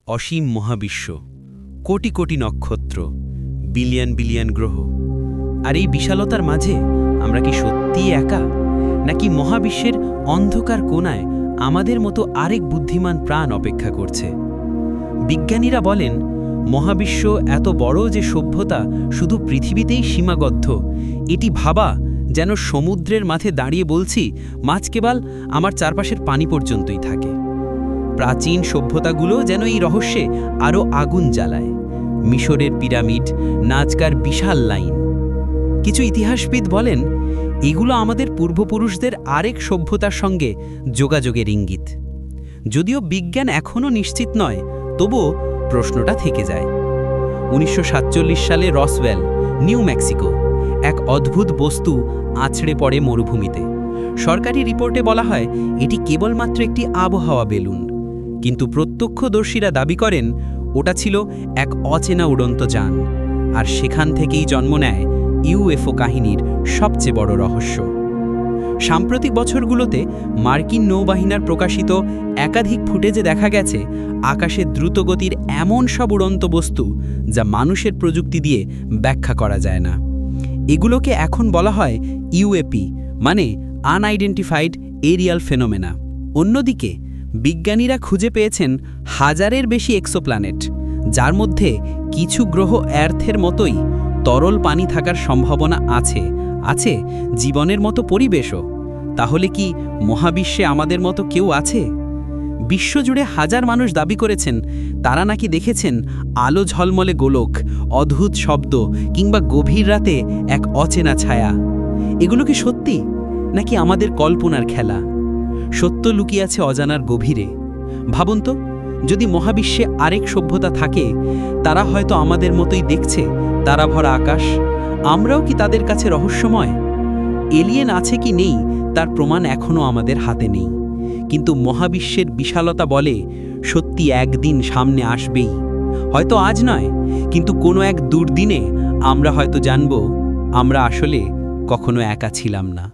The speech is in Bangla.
অসীম মহাবিশ্ব, কোটি কোটি নক্ষত্র, বিলিয়ন বিলিয়ন গ্রহ। আর এই বিশালতার মাঝে আমরা কি সত্যিই একা, নাকি মহাবিশ্বের অন্ধকার কোণায় আমাদের মতো আরেক বুদ্ধিমান প্রাণ অপেক্ষা করছে? বিজ্ঞানীরা বলেন, মহাবিশ্ব এত বড় যে সভ্যতা শুধু পৃথিবীতেই সীমাবদ্ধ। এটি ভাবা যেন সমুদ্রের মাঝে দাঁড়িয়ে বলছি, মাছ কেবল আমার চারপাশের পানি পর্যন্তই থাকে। প্রাচীন সভ্যতাগুলো যেন এই রহস্যে আরও আগুন জ্বালায়। মিশরের পিরামিড, নাজকার বিশাল লাইন। কিছু ইতিহাসবিদ বলেন, এগুলো আমাদের পূর্বপুরুষদের আরেক সভ্যতার সঙ্গে যোগাযোগের ইঙ্গিত। যদিও বিজ্ঞান এখনও নিশ্চিত নয়, তবুও প্রশ্নটা থেকে যায়। 1947 সালে রসওয়েল, নিউ মেক্সিকো, এক অদ্ভুত বস্তু আছড়ে পড়ে মরুভূমিতে। সরকারি রিপোর্টে বলা হয় এটি কেবলমাত্র একটি আবহাওয়া বেলুন, কিন্তু প্রত্যক্ষদর্শীরা দাবি করেন ওটা ছিল এক অচেনা উড়ন্ত যান। আর সেখান থেকেই জন্ম নেয় ইউএফও কাহিনীর সবচেয়ে বড় রহস্য। সাম্প্রতিক বছরগুলোতে মার্কিন নৌবাহিনীর প্রকাশিত একাধিক ফুটেজে দেখা গেছে আকাশে দ্রুতগতির এমন সব উড়ন্ত বস্তু যা মানুষের প্রযুক্তি দিয়ে ব্যাখ্যা করা যায় না। এগুলোকে এখন বলা হয় ইউএপি, মানে আনআইডেন্টিফাইড এরিয়াল ফেনোমেনা। অন্যদিকে বিজ্ঞানীরা খুঁজে পেয়েছেন হাজারের বেশি এক্সোপ্ল্যানেট, যার মধ্যে কিছু গ্রহ আর্থের মতোই তরল পানি থাকার সম্ভাবনা আছে, আছে জীবনের মতো পরিবেশও। তাহলে কি মহাবিশ্বে আমাদের মতো কেউ আছে? বিশ্বজুড়ে হাজার মানুষ দাবি করেছেন তারা নাকি দেখেছেন আলো ঝলমলে গোলক, অদ্ভুত শব্দ কিংবা গভীর রাতে এক অচেনা ছায়া। এগুলো কি সত্যি, নাকি আমাদের কল্পনার খেলা? সত্য লুকিয়ে আছে অজানার গভীরে। ভাবুন তো, যদি মহাবিশ্বে আরেক সভ্যতা থাকে, তারা হয়তো আমাদের মতোই দেখছে তারা ভরা আকাশ। আমরাও কি তাদের কাছে রহস্যময়? এলিয়েন আছে কি নেই তার প্রমাণ এখনও আমাদের হাতে নেই, কিন্তু মহাবিশ্বের বিশালতা বলে সত্যি একদিন সামনে আসবেই। হয়তো আজ নয়, কিন্তু কোনো এক দুর্দিনে আমরা হয়তো জানব আমরা আসলে কখনো একা ছিলাম না।